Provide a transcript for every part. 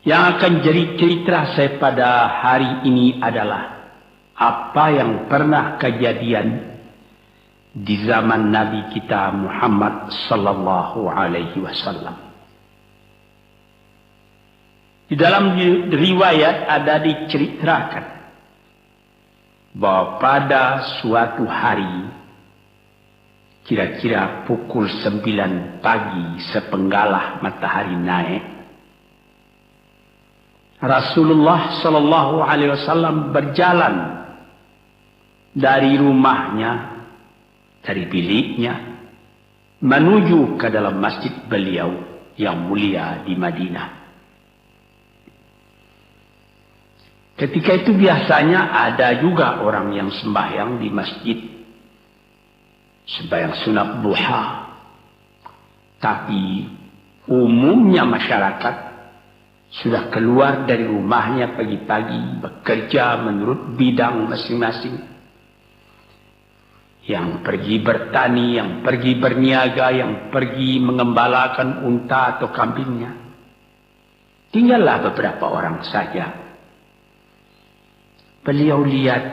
Yang akan jadi cerita saya pada hari ini adalah apa yang pernah kejadian di zaman Nabi kita Muhammad sallallahu alaihi wasallam. Di dalam riwayat ada diceritakan bahwa pada suatu hari kira-kira pukul 9 pagi sepenggalah matahari naik, Rasulullah sallallahu alaihi wasallam berjalan dari rumahnya, dari biliknya menuju ke dalam masjid beliau yang mulia di Madinah. Ketika itu biasanya ada juga orang yang sembahyang di masjid, sembahyang sunat duha. Tapi umumnya masyarakat sudah keluar dari rumahnya pagi-pagi bekerja menurut bidang masing-masing. Yang pergi bertani, yang pergi berniaga, yang pergi mengembalakan unta atau kambingnya. Tinggallah beberapa orang saja. Beliau lihat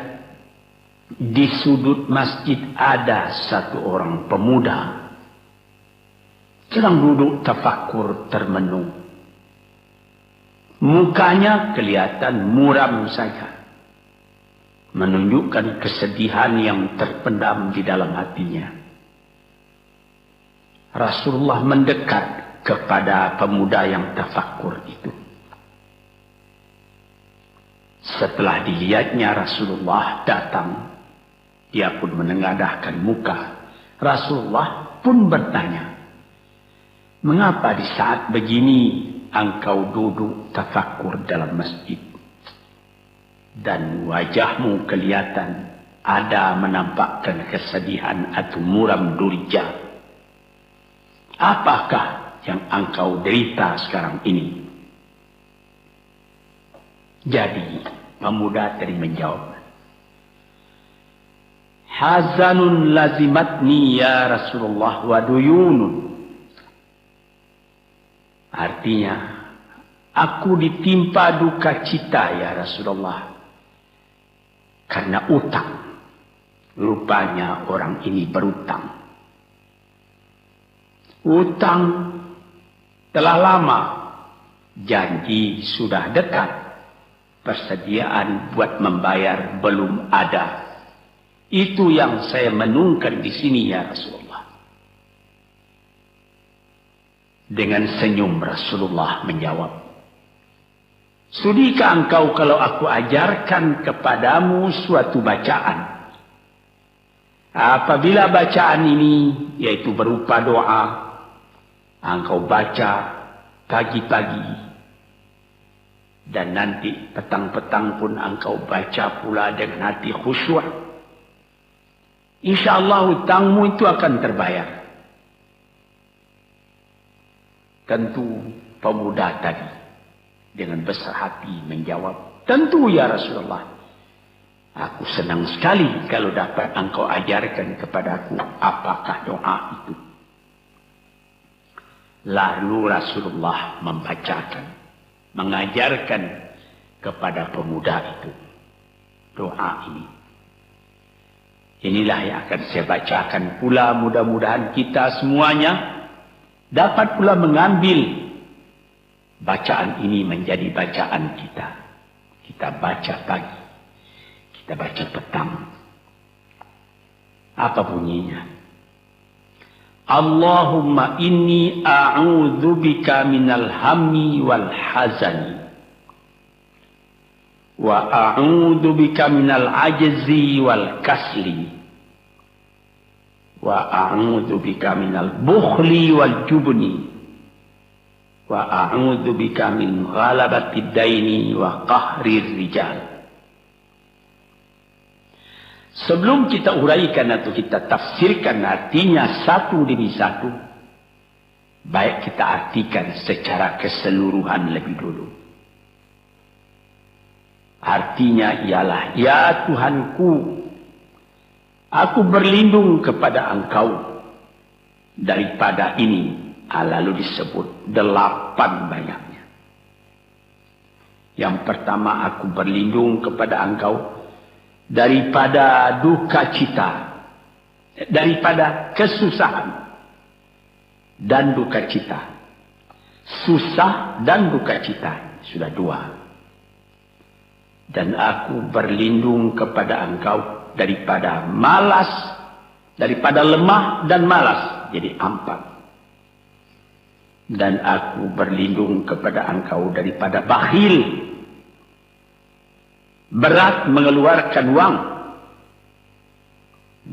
di sudut masjid ada satu orang pemuda sedang duduk tafakur termenung. Mukanya kelihatan muram saja, menunjukkan kesedihan yang terpendam di dalam hatinya. Rasulullah mendekat kepada pemuda yang tafakur itu. Setelah dilihatnya Rasulullah datang, dia pun menengadahkan muka. Rasulullah pun bertanya, "Mengapa di saat begini engkau duduk tafakur dalam masjid? Dan wajahmu kelihatan ada menampakkan kesedihan atau muram durja. Apakah yang engkau derita sekarang ini?" Jadi pemuda tadi menjawab, "Hazanun lazimatni ya Rasulullah wa duyunun." Artinya, aku ditimpa duka cita ya Rasulullah karena utang. Rupanya orang ini berutang. Utang telah lama, janji sudah dekat. Persediaan buat membayar belum ada. Itu yang saya menungkan di sini ya Rasulullah. Dengan senyum Rasulullah menjawab, "Sudikah engkau kalau aku ajarkan kepadamu suatu bacaan? Apabila bacaan ini, yaitu berupa doa, engkau baca pagi-pagi, dan nanti petang-petang pun engkau baca pula dengan hati khusyuk, InsyaAllah hutangmu itu akan terbayar." Tentu pemuda tadi dengan besar hati menjawab, "Tentu ya Rasulullah. Aku senang sekali kalau dapat engkau ajarkan kepadaku apakah doa itu." Lalu Rasulullah mengajarkan kepada pemuda itu doa ini. Inilah yang akan saya bacakan pula, mudah-mudahan kita semuanya dapat pula mengambil bacaan ini menjadi bacaan kita. Kita baca pagi, kita baca petang. Apa bunyinya? Allahumma inni a'udzubika minal hammi wal hazani wa a'udzubika minal ajzi wal kasli wa a'udzubika minal bukhli wal jubni wa a'udzubika min ghalabati daini wa qahrir rijal. Sebelum kita uraikan atau kita tafsirkan artinya satu demi satu, baik kita artikan secara keseluruhan lebih dulu. Artinya ialah, ya Tuhanku, aku berlindung kepada Engkau daripada ini. Lalu disebut 8 banyaknya. Yang pertama, aku berlindung kepada Engkau daripada duka cita, daripada kesusahan dan duka cita. Susah dan duka cita, sudah dua. Dan aku berlindung kepada Engkau daripada malas, daripada lemah dan malas, jadi empat. Dan aku berlindung kepada Engkau daripada bakhil, berat mengeluarkan wang,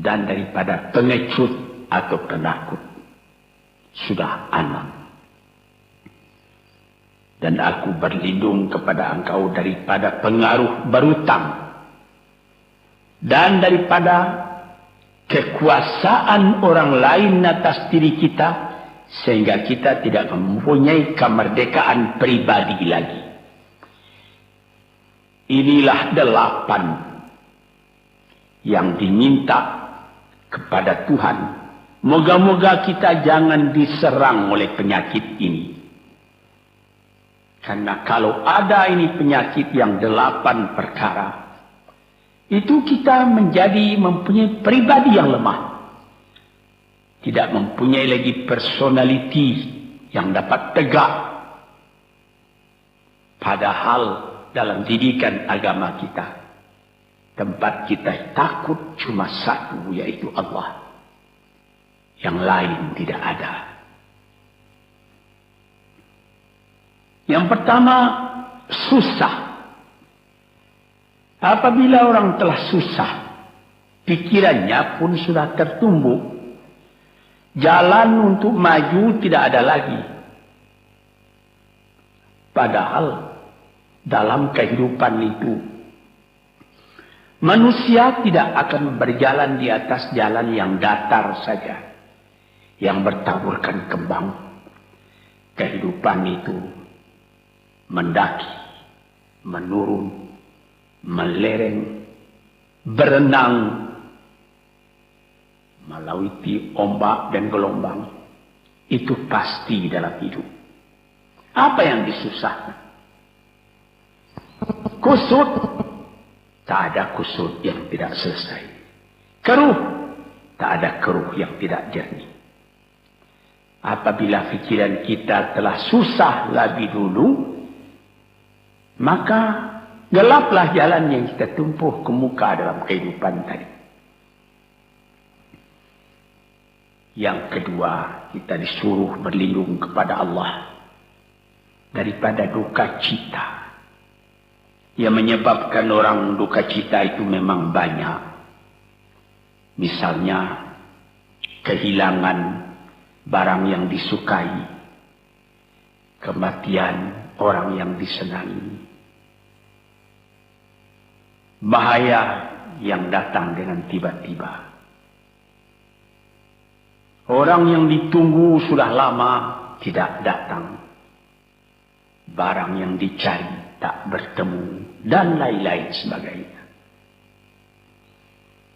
dan daripada pengecut atau penakut, sudah 6. Dan aku berlindung kepada Engkau daripada pengaruh berutang, dan daripada kekuasaan orang lain atas diri kita, sehingga kita tidak mempunyai kemerdekaan pribadi lagi. Inilah 8 yang diminta kepada Tuhan. Moga-moga kita jangan diserang oleh penyakit ini. Karena kalau ada ini penyakit yang 8 perkara, itu kita mempunyai pribadi yang lemah. Tidak mempunyai lagi personality yang dapat tegak. Padahal dalam didikan agama kita, tempat kita takut cuma satu, yaitu Allah. Yang lain tidak ada. Yang pertama, susah. Apabila orang telah susah, pikirannya pun sudah tertumbuk. Jalan untuk maju tidak ada lagi. Padahal dalam kehidupan itu, manusia tidak akan berjalan di atas jalan yang datar saja, yang bertaburkan kembang. Kehidupan itu mendaki, menurun, melereng, berenang, melalui ombak dan gelombang. Itu pasti dalam hidup. Apa yang disusahkan? Kusut, tak ada kusut yang tidak selesai. Keruh, tak ada keruh yang tidak jernih. Apabila pikiran kita telah susah lebih dulu, maka gelaplah jalan yang kita tempuh ke muka dalam kehidupan tadi. Yang kedua, kita disuruh berlindung kepada Allah daripada duka cita. Yang menyebabkan orang duka cita itu memang banyak. Misalnya, kehilangan barang yang disukai, kematian orang yang disenangi, bahaya yang datang dengan tiba-tiba. Orang yang ditunggu sudah lama tidak datang. Barang yang dicari tak bertemu. Dan lain-lain sebagainya.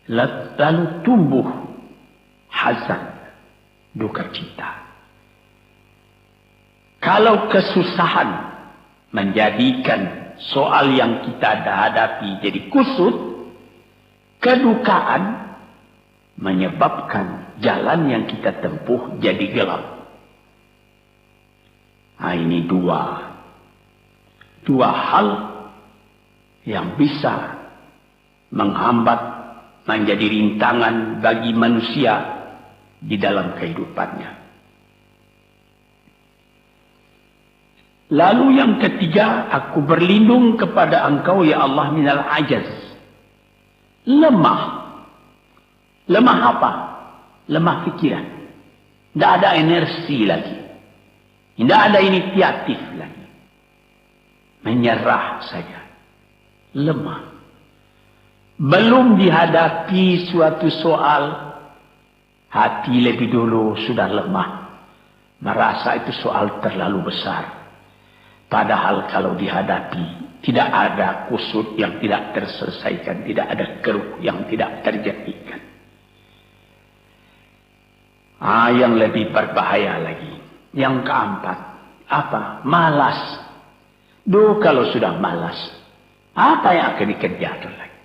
Lalu tumbuh hazan, duka cita. Kalau kesusahan menjadikan soal yang kita hadapi jadi kusut, kedukaan menyebabkan jalan yang kita tempuh jadi gelap. Nah, ini dua hal yang bisa menghambat, menjadi rintangan bagi manusia di dalam kehidupannya. Lalu yang ketiga, aku berlindung kepada Engkau ya Allah minal ajaz. Lemah. Lemah apa? Lemah pikiran. Tidak ada energi lagi. Tidak ada inisiatif lagi. Menyerah saja. Lemah. Belum dihadapi suatu soal, hati lebih dulu sudah lemah. Merasa itu soal terlalu besar. Padahal kalau dihadapi, tidak ada kusut yang tidak terselesaikan. Tidak ada keruh yang tidak terjadikan. Yang lebih berbahaya lagi. Yang keempat, apa? Malas. Duh, kalau sudah malas, apa yang akan dikerjakan lagi?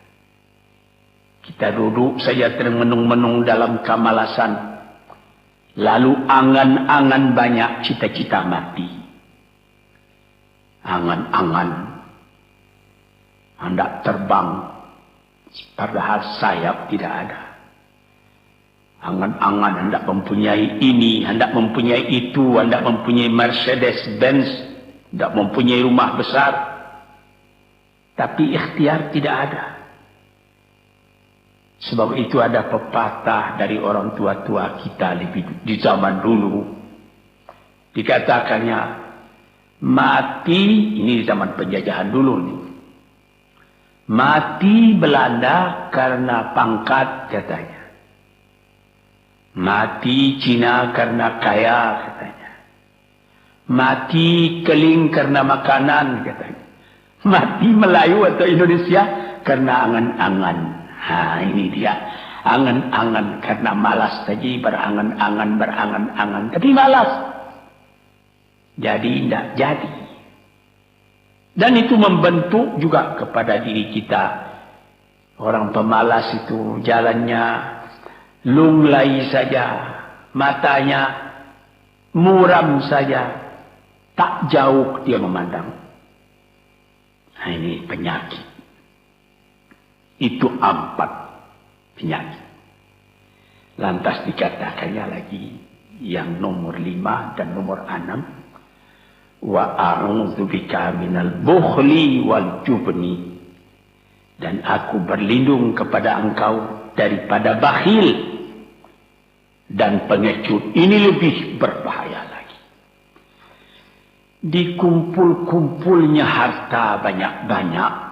Kita duduk saja termenung-menung dalam kemalasan. Lalu angan-angan banyak, cita-cita mati. Angan-angan hendak terbang, padahal sayap tidak ada. Angan-angan hendak mempunyai ini, hendak mempunyai itu, hendak mempunyai Mercedes-Benz, hendak mempunyai rumah besar. Tapi ikhtiar tidak ada. Sebab itu ada pepatah dari orang tua-tua kita di zaman dulu. Dikatakannya, mati, ini di zaman penjajahan dulu nih. Mati Belanda karena pangkat, katanya. Mati Cina karena kaya, katanya. Mati Keling karena makanan, katanya. Mati Melayu atau Indonesia karena angan-angan. Ini dia. Angan-angan karena malas saja, berangan-angan. Tapi malas. Jadi tidak jadi. Dan itu membentuk juga kepada diri kita. Orang pemalas itu jalannya lunglai saja. Matanya muram saja. Tak jauh dia memandang. Nah, ini penyakit. Itu 4 penyakit. Lantas dikatakannya lagi yang nomor 5 dan nomor 6. Wa a'udzubika minal bukhli wal jubni. Dan aku berlindung kepada engkau daripada bakhil dan pengecut. Ini lebih berbahaya lagi. Dikumpul-kumpulnya harta banyak-banyak.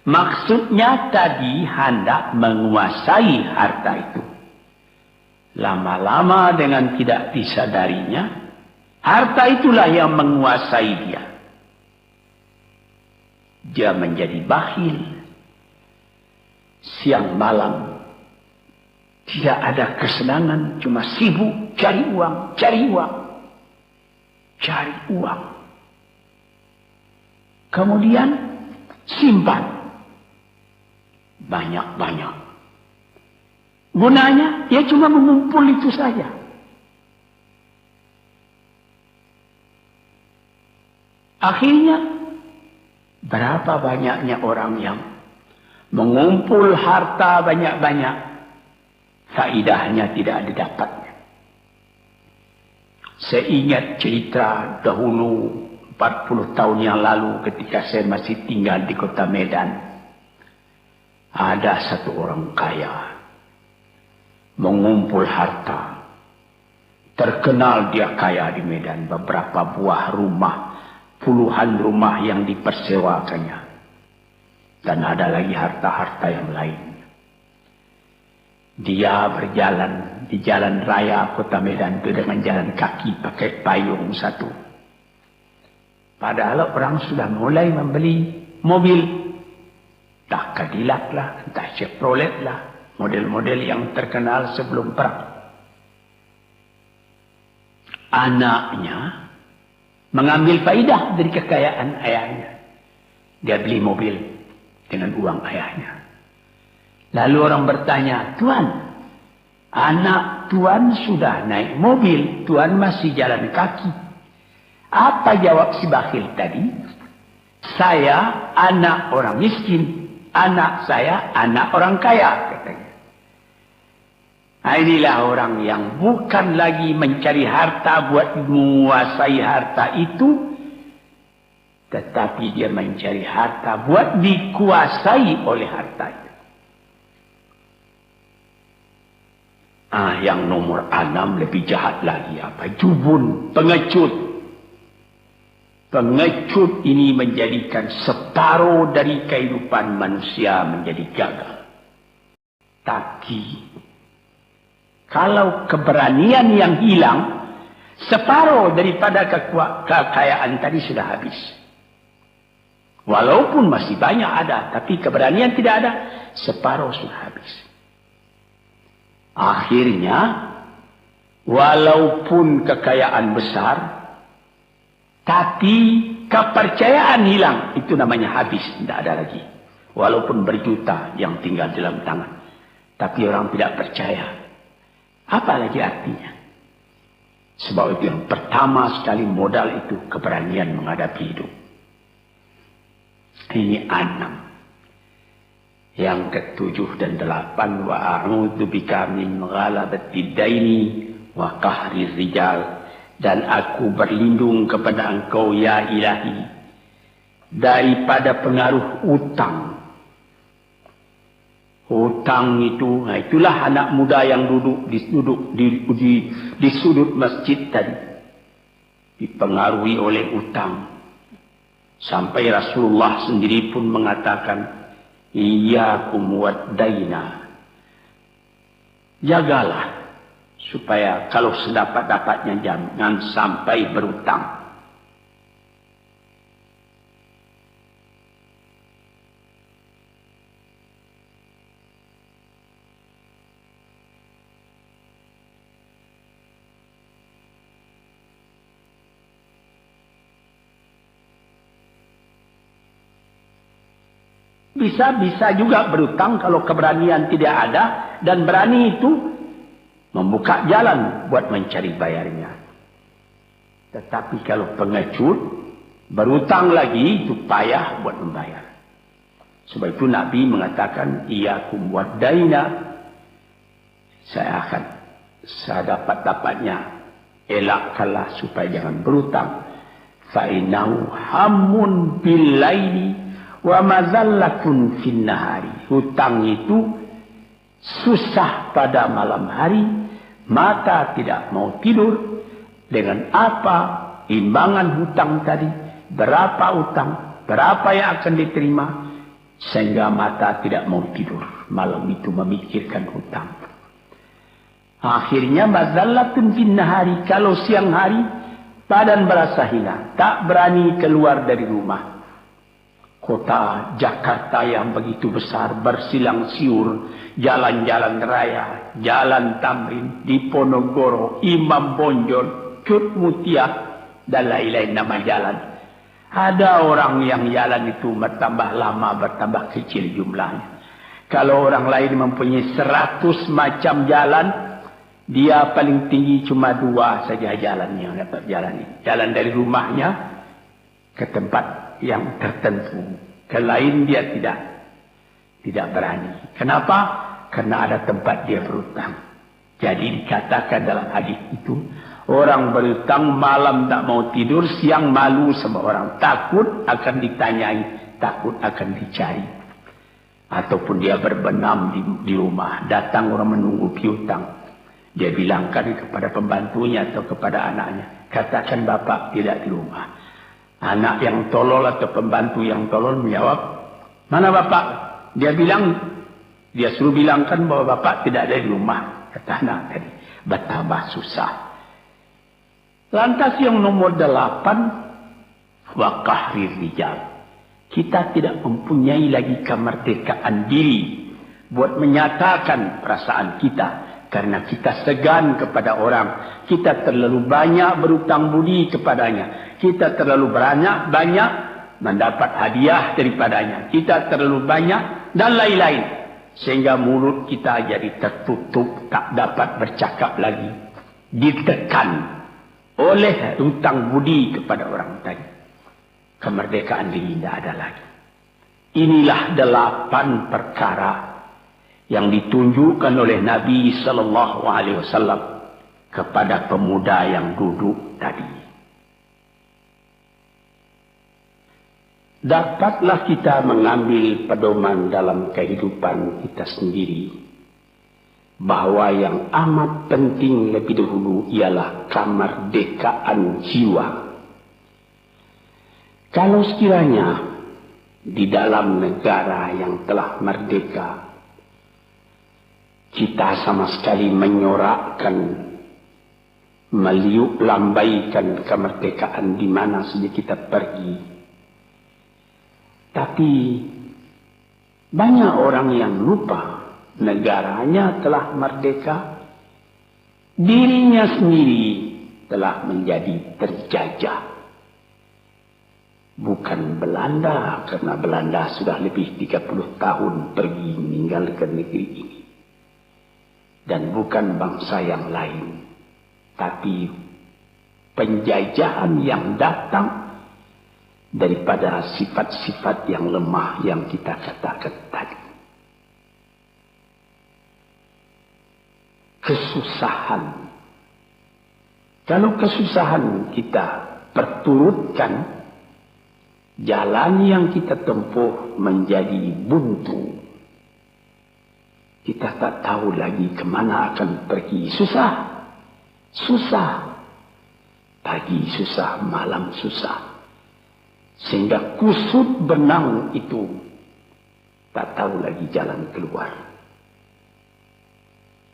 Maksudnya tadi hendak menguasai harta itu. Lama-lama dengan tidak disadarinya, harta itulah yang menguasai dia. Dia menjadi bakhil. Siang malam tidak ada kesenangan, cuma sibuk cari uang, cari uang, cari uang. Kemudian simpan banyak-banyak. Gunanya dia cuma mengumpul itu saja. Akhirnya berapa banyaknya orang yang mengumpul harta banyak-banyak, faidahnya tidak didapatnya. Saya ingat cerita dahulu 40 tahun yang lalu ketika saya masih tinggal di kota Medan. Ada satu orang kaya mengumpul harta. Terkenal dia kaya di Medan, beberapa buah rumah, puluhan rumah yang dipersewakannya. Dan ada lagi harta-harta yang lain. Dia berjalan di jalan raya kota Medan itu dengan jalan kaki pakai payung satu. Padahal orang sudah mulai membeli mobil. Entah Cadillac lah, entah Chevrolet lah. Model-model yang terkenal sebelum perang. Anaknya mengambil faidah dari kekayaan ayahnya. Dia beli mobil dengan uang ayahnya. Lalu orang bertanya, Tuan, anak Tuan sudah naik mobil, Tuan masih jalan kaki. Apa jawab si bakhil tadi? Saya anak orang miskin, anak saya anak orang kaya, katanya. Nah, inilah orang yang bukan lagi mencari harta buat menguasai harta itu, tetapi dia mencari harta buat dikuasai oleh harta itu. Yang nomor 6 lebih jahat lagi. Apa? Jubun, pengecut. Pengecut ini menjadikan separuh dari kehidupan manusia menjadi gagal. Tapi kalau keberanian yang hilang, separuh daripada kekayaan tadi sudah habis. Walaupun masih banyak ada, tapi keberanian tidak ada, separuh sudah habis. Akhirnya, walaupun kekayaan besar, tapi kepercayaan hilang, itu namanya habis, tidak ada lagi. Walaupun berjuta yang tinggal dalam tangan, tapi orang tidak percaya. Apa lagi artinya? Sebab itu yang pertama sekali modal itu keberanian menghadapi hidup. Ini 6. Yang ke-7 dan 8, wa a'udzu bika min ghalabati daini wa qahri rijal, dan aku berlindung kepada Engkau ya Ilahi daripada pengaruh utang. Hutang itu, itulah anak muda yang duduk di sudut masjid tadi, dipengaruhi oleh utang. Sampai Rasulullah sendiri pun mengatakan, iyyakum wad-daina. Jagalah supaya kalau sedapat-dapatnya jangan sampai berutang. Bisa juga berutang kalau keberanian tidak ada, dan berani itu membuka jalan buat mencari bayarnya. Tetapi kalau pengecut, berutang lagi, itu payah buat membayar. Sebab itu Nabi mengatakan, iyyakum wad-daina, saya akan sedapat-dapatnya elakkanlah supaya jangan berutang. Fa innahu hammun bil laili wa mazallatun fin nahari. Hutang itu susah pada malam hari, mata tidak mau tidur. Dengan apa imbangan hutang tadi, berapa utang, berapa yang akan diterima, sehingga mata tidak mau tidur malam itu memikirkan hutang. Akhirnya mazallatun fin nahari, kalau siang hari badan berasa hina, tak berani keluar dari rumah. Kota Jakarta yang begitu besar, bersilang siur, jalan-jalan raya, jalan Tamrin, Diponegoro, Imam Bonjol, Cut Mutia, dan lain-lain nama jalan. Ada orang yang jalan itu bertambah lama, bertambah kecil jumlahnya. Kalau orang lain mempunyai 100 macam jalan, dia paling tinggi cuma 2 saja jalan yang dapat jalani. Jalan dari rumahnya ke tempat yang tertentu, ke lain dia tidak berani. Kenapa? Karena ada tempat dia berutang. Jadi dikatakan dalam hadis itu, orang berutang malam tak mau tidur, siang malu sama orang, takut akan ditanyai, takut akan dicari. Ataupun dia berbenam di rumah, datang orang menunggu piutang, dia bilangkan kepada pembantunya atau kepada anaknya, katakan bapak tidak di rumah. Anak yang tolol atau pembantu yang tolol menjawab, mana bapak? Dia suruh bilangkan bahwa bapak tidak ada di rumah. Kata anak tadi, betapa susah. Lantas yang nomor 8, wa qahri rijal. Kita tidak mempunyai lagi kemerdekaan diri buat menyatakan perasaan kita. Karena kita segan kepada orang. Kita terlalu banyak berutang budi kepadanya. Kita terlalu banyak mendapat hadiah daripadanya. Kita terlalu banyak dan lain-lain. Sehingga mulut kita jadi tertutup. Tak dapat bercakap lagi. Ditekan oleh hutang budi kepada orang tadi. Kemerdekaan diri tidak ada lagi. Inilah 8 perkara yang ditunjukkan oleh Nabi sallallahu alaihi wasallam kepada pemuda yang duduk tadi. Dapatlah kita mengambil pedoman dalam kehidupan kita sendiri bahwa yang amat penting lebih dahulu ialah kemerdekaan jiwa. Kalau sekiranya di dalam negara yang telah merdeka kita sama sekali menyorakkan, meliuk lambaikan kemerdekaan di mana saja kita pergi. Tapi banyak orang yang lupa negaranya telah merdeka, dirinya sendiri telah menjadi terjajah. Bukan Belanda, karena Belanda sudah lebih 30 tahun pergi meninggalkan negeri ini. Dan bukan bangsa yang lain, tapi penjajahan yang datang daripada sifat-sifat yang lemah yang kita katakan tadi. Kesusahan. Kalau kesusahan kita perturutkan, jalan yang kita tempuh menjadi buntu. Kita tak tahu lagi kemana akan pergi. Susah. Susah. Pagi susah, malam susah. Sehingga kusut benang itu tak tahu lagi jalan keluar.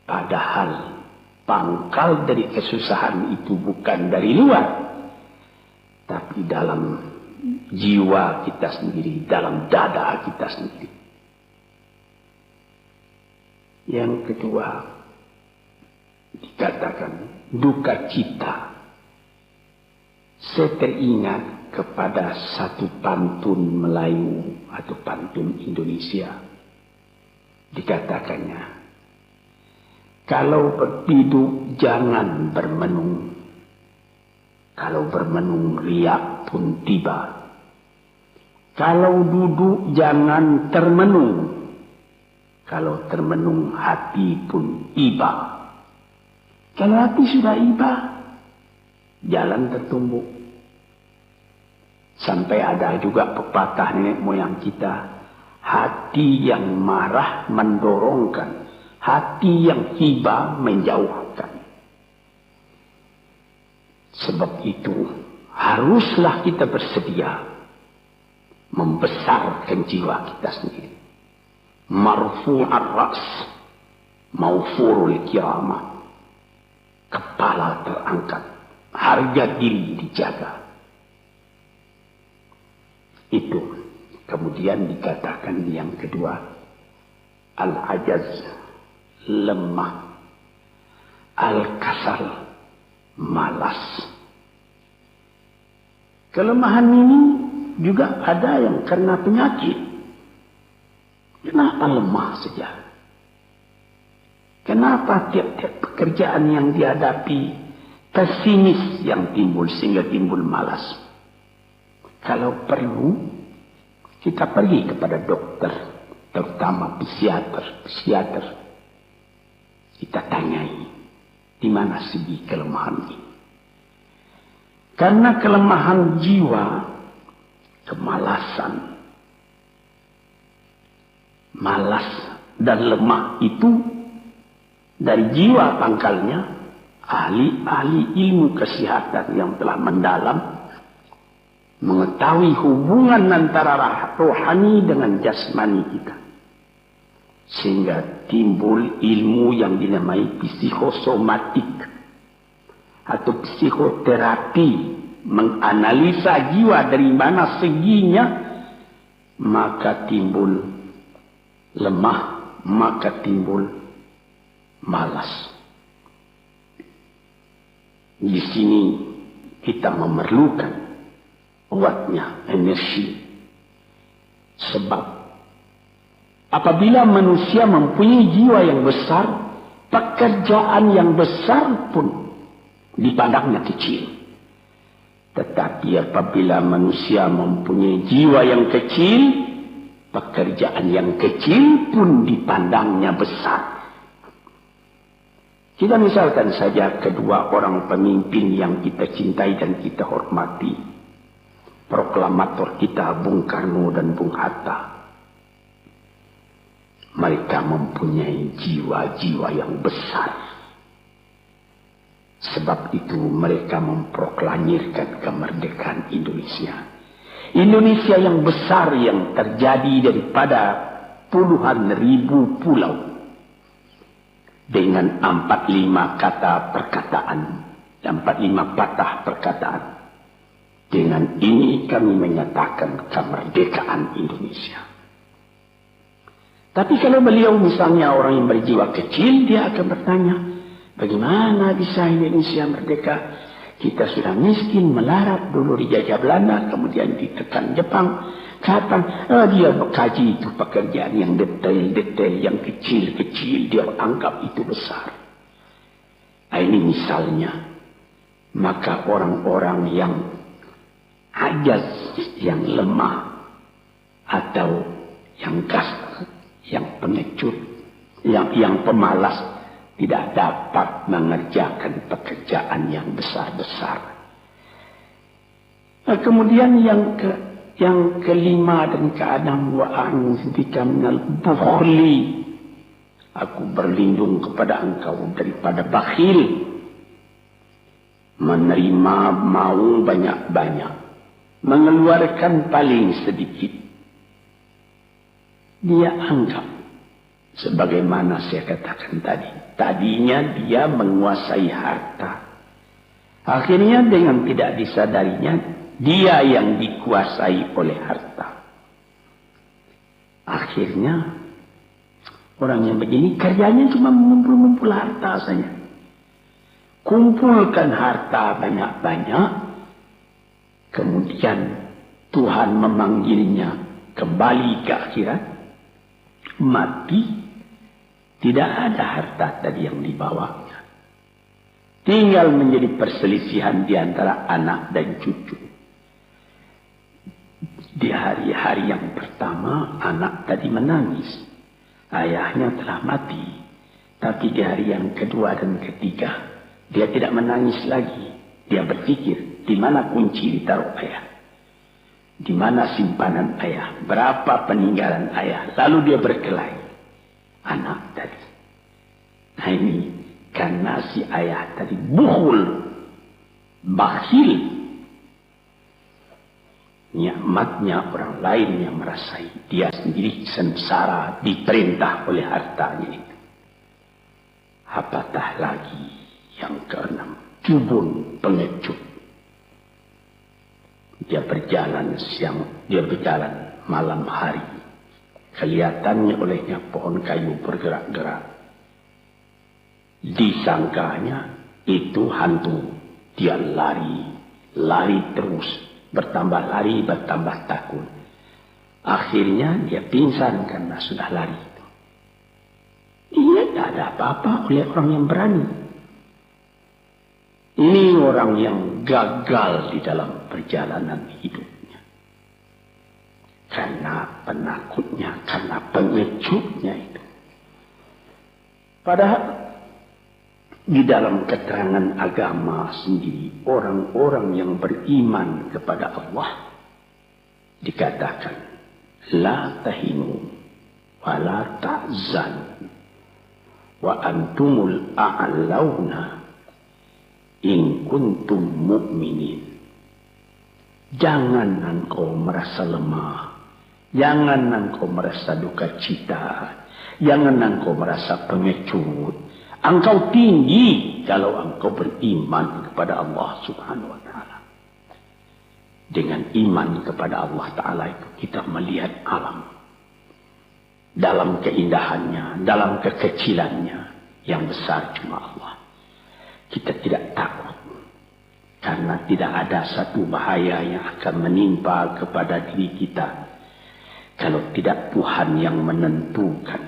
Padahal pangkal dari kesusahan itu bukan dari luar, tapi dalam jiwa kita sendiri, dalam dada kita sendiri. Yang kedua, dikatakan duka cita. Saya teringat kepada satu pantun Melayu atau pantun Indonesia. Dikatakannya, kalau berpiduk jangan bermenung. Kalau bermenung riak pun tiba. Kalau duduk jangan termenung. Kalau termenung hati pun iba. Kalau hati sudah iba, jalan tertumbuk. Sampai ada juga pepatah nenek moyang kita, hati yang marah mendorongkan, hati yang iba menjauhkan. Sebab itu haruslah kita bersedia membesarkan jiwa kita sendiri. Marfu'ar ra's, maufurul kiramah. Kepala terangkat, harga diri dijaga. Itu. Kemudian dikatakan yang kedua, al-ajaz, lemah, al-kasal, malas. Kelemahan ini juga ada yang karena penyakit. Kenapa lemah saja? Kenapa tiap-tiap pekerjaan yang dihadapi pesimis yang timbul sehingga timbul malas? Kalau perlu, kita pergi kepada dokter, terutama psikiater. Kita tanyai, di mana segi kelemahan ini? Karena kelemahan jiwa, kemalasan, malas dan lemah itu dari jiwa pangkalnya. Ahli-ahli ilmu kesehatan yang telah mendalam mengetahui hubungan antara rohani dengan jasmani kita, sehingga timbul ilmu yang dinamai psikosomatik atau psikoterapi, menganalisa jiwa dari mana seginya, maka timbul lemah, maka timbul malas. Di sini kita memerlukan kuatnya energi. Sebab apabila manusia mempunyai jiwa yang besar, pekerjaan yang besar pun dipandangnya kecil. Tetapi apabila manusia mempunyai jiwa yang kecil, pekerjaan yang kecil pun dipandangnya besar. Kita misalkan saja kedua orang pemimpin yang kita cintai dan kita hormati. Proklamator kita Bung Karno dan Bung Hatta. Mereka mempunyai jiwa-jiwa yang besar. Sebab itu mereka memproklamirkan kemerdekaan Indonesia. Indonesia yang besar yang terjadi daripada puluhan ribu pulau. Dengan 45 kata perkataan. 45 patah perkataan. Dengan ini kami menyatakan kemerdekaan Indonesia. Tapi kalau beliau misalnya orang yang berjiwa kecil, dia akan bertanya, bagaimana bisa Indonesia merdeka? Kita sudah miskin, melarat, dulu dijajah Belanda, kemudian ditekan Jepang. Kapan dia mengkaji itu pekerjaan yang detail-detail, yang kecil-kecil, dia anggap itu besar. Ini misalnya. Maka orang-orang yang ajaz, yang lemah, atau yang kasar, yang pengecut, yang pemalas, tidak dapat mengerjakan pekerjaan yang besar-besar. Kemudian yang kelima dan keenam, wa a'udzubika minal bukhli. Aku berlindung kepada engkau daripada bakhil. Menerima mau banyak-banyak, mengeluarkan paling sedikit. Dia anggap, sebagaimana saya katakan tadi, tadinya dia menguasai harta. Akhirnya dengan tidak disadarinya, dia yang dikuasai oleh harta. Akhirnya orang yang begini kerjanya cuma mengumpul-ngumpul harta saja. Kumpulkan harta banyak-banyak, kemudian Tuhan memanggilnya kembali ke akhirat, mati, tidak ada harta tadi yang dibawanya. Tinggal menjadi perselisihan di antara anak dan cucu. Di hari-hari yang pertama, anak tadi menangis. Ayahnya telah mati. Tapi di hari yang kedua dan ketiga, dia tidak menangis lagi. Dia berpikir, di mana kunci ditaruh ayah? Di mana simpanan ayah? Berapa peninggalan ayah? Lalu dia berkelahi. Anak tadi. Nah ini, karena si ayah tadi bukhul, bakhil. Nikmatnya orang lain yang merasai. Dia sendiri sengsara, diperintah oleh hartanya itu. Apatah lagi yang keenam, jubun, pengecut. Dia berjalan siang, dia berjalan malam hari. Kelihatannya olehnya pohon kayu bergerak-gerak. Disangkanya itu hantu. Dia lari terus. Bertambah lari, bertambah takut. Akhirnya dia pingsan karena sudah lari. Dia tidak ada apa-apa oleh orang yang berani. Ini orang yang gagal di dalam perjalanan hidupnya. Karena penakutnya, karena pengecutnya itu. Padahal di dalam keterangan agama sendiri, orang-orang yang beriman kepada Allah dikatakan, la tahinu wa la ta'zan wa antumul a'launa in kuntum mu'minin. Jangan engkau merasa lemah. Jangan engkau merasa duka cita. Jangan engkau merasa pengecut. Engkau tinggi kalau engkau beriman kepada Allah Subhanahu wa ta'ala. Dengan iman kepada Allah Ta'ala itu kita melihat alam. Dalam keindahannya, dalam kekecilannya. Yang besar cuma Allah. Kita tidak takut. Karena tidak ada satu bahaya yang akan menimpa kepada diri kita. Kalau tidak Tuhan yang menentukan.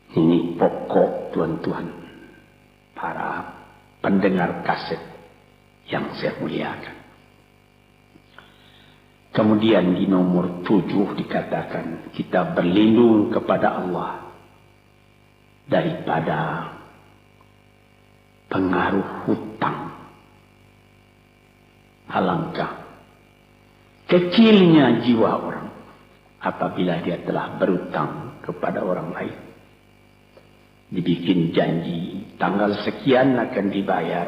Ini pokok tuan-tuan. Para pendengar kaset yang saya muliakan. Kemudian di nomor 7 dikatakan. Kita berlindung kepada Allah. Daripada pengaruh hutang. Alangkah kecilnya jiwa orang apabila dia telah berutang kepada orang lain. Dibikin janji tanggal sekian akan dibayar.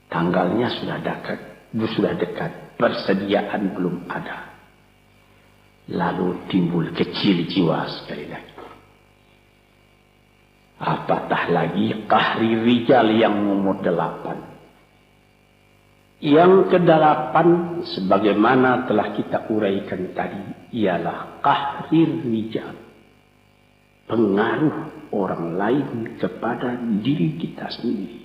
Tanggalnya sudah dekat, persediaan belum ada. Lalu timbul kecil jiwa sekali lagi. Apatah lagi qahri rijal yang nomor 8. Yang ke-8 sebagaimana telah kita uraikan tadi ialah qahri rijal. Pengaruh orang lain kepada diri kita sendiri.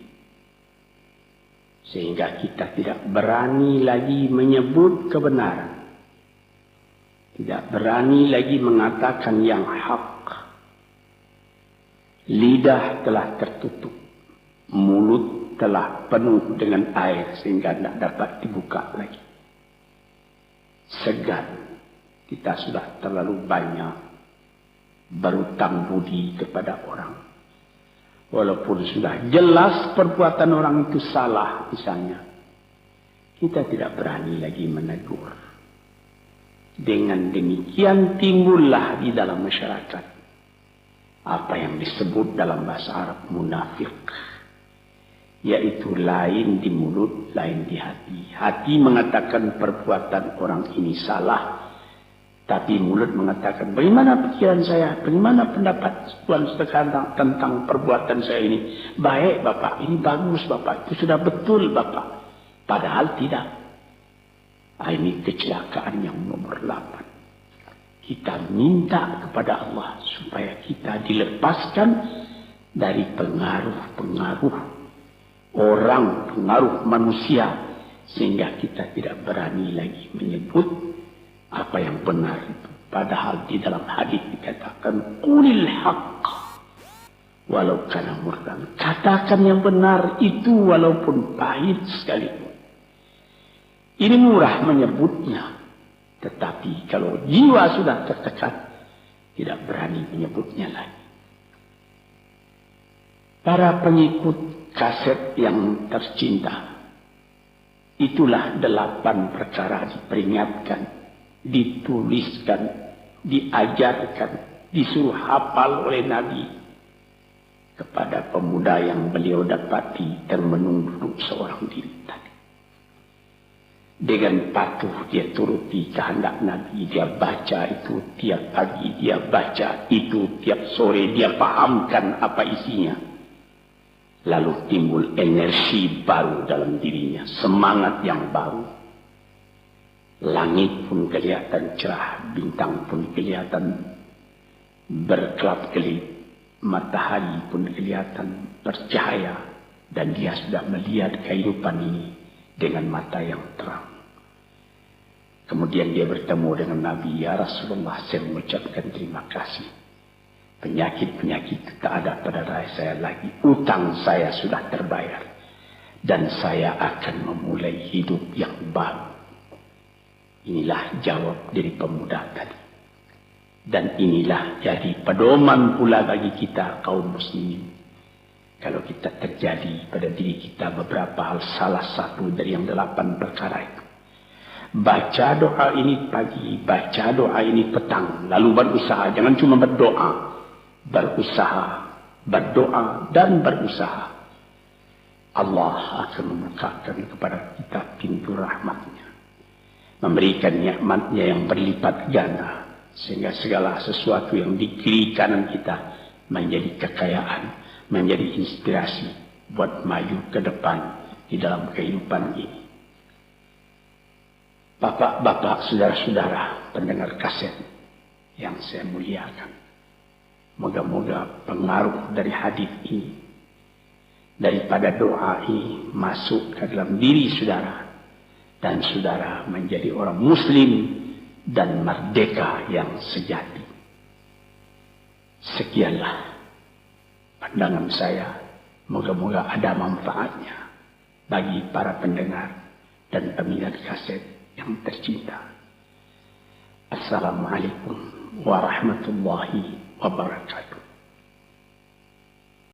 Sehingga kita tidak berani lagi menyebut kebenaran. Tidak berani lagi mengatakan yang hak. Lidah telah tertutup. Mulut telah penuh dengan air sehingga tidak dapat dibuka lagi. Segan. Kita sudah terlalu banyak berutang budi kepada orang. Walaupun sudah jelas perbuatan orang itu salah misalnya. Kita tidak berani lagi menegur. Dengan demikian timbullah di dalam masyarakat apa yang disebut dalam bahasa Arab munafik. Yaitu lain di mulut, lain di hati. Hati mengatakan perbuatan orang ini salah. Tapi mulut mengatakan, bagaimana pikiran saya? Bagaimana pendapat Tuhan sekarang tentang perbuatan saya ini? Baik Bapak, ini bagus Bapak, itu sudah betul Bapak. Padahal tidak. Ini kecelakaan yang nomor 8. Kita minta kepada Allah supaya kita dilepaskan dari pengaruh-pengaruh orang, pengaruh manusia. Sehingga kita tidak berani lagi menyebut apa yang benar itu. Padahal di dalam hadis dikatakan qulil haqq walau kana murran. Katakan yang benar itu walaupun pahit sekalipun. Ini murah menyebutnya. Tetapi kalau jiwa sudah tertekan, tidak berani menyebutnya lagi. Para pengikut kaset yang tercinta, itulah 8 perkara diperingatkan, dituliskan, diajarkan, disuruh hafal oleh Nabi kepada pemuda yang beliau dapati termenung duduk seorang diri tadi. Dengan patuh dia turuti kehendak Nabi, dia baca itu tiap pagi, dia baca itu tiap sore, dia pahamkan apa isinya. Lalu timbul energi baru dalam dirinya, semangat yang baru. Langit pun kelihatan cerah, bintang pun kelihatan berkelap-kelip, matahari pun kelihatan bercahaya, dan dia sudah melihat kehidupan ini dengan mata yang terang. Kemudian dia bertemu dengan Nabi, ya Rasulullah, saya mengucapkan terima kasih. Penyakit-penyakit tak ada pada saya lagi, utang saya sudah terbayar, dan saya akan memulai hidup yang baru. Inilah jawab dari pemuda tadi. Dan inilah jadi pedoman pula bagi kita kaum muslimin. Kalau kita terjadi pada diri kita beberapa hal, salah satu dari yang 8 perkara itu. Baca doa ini pagi, baca doa ini petang, lalu berusaha. Jangan cuma berdoa. Berusaha, berdoa dan berusaha. Allah akan membukakan kepada kita pintu rahmatnya. Memberikan nikmatnya yang berlipat ganda. Sehingga segala sesuatu yang di kiri kanan kita menjadi kekayaan, menjadi inspirasi buat maju ke depan di dalam kehidupan ini. Bapak-bapak, saudara-saudara pendengar kaset yang saya muliakan. Moga-moga pengaruh dari hadis ini, daripada doa ini masuk ke dalam diri saudara. Dan saudara menjadi orang muslim dan merdeka yang sejati. Sekianlah pandangan saya. Moga-moga ada manfaatnya bagi para pendengar dan peminat kaset yang tercinta. Assalamualaikum warahmatullahi wabarakatuh.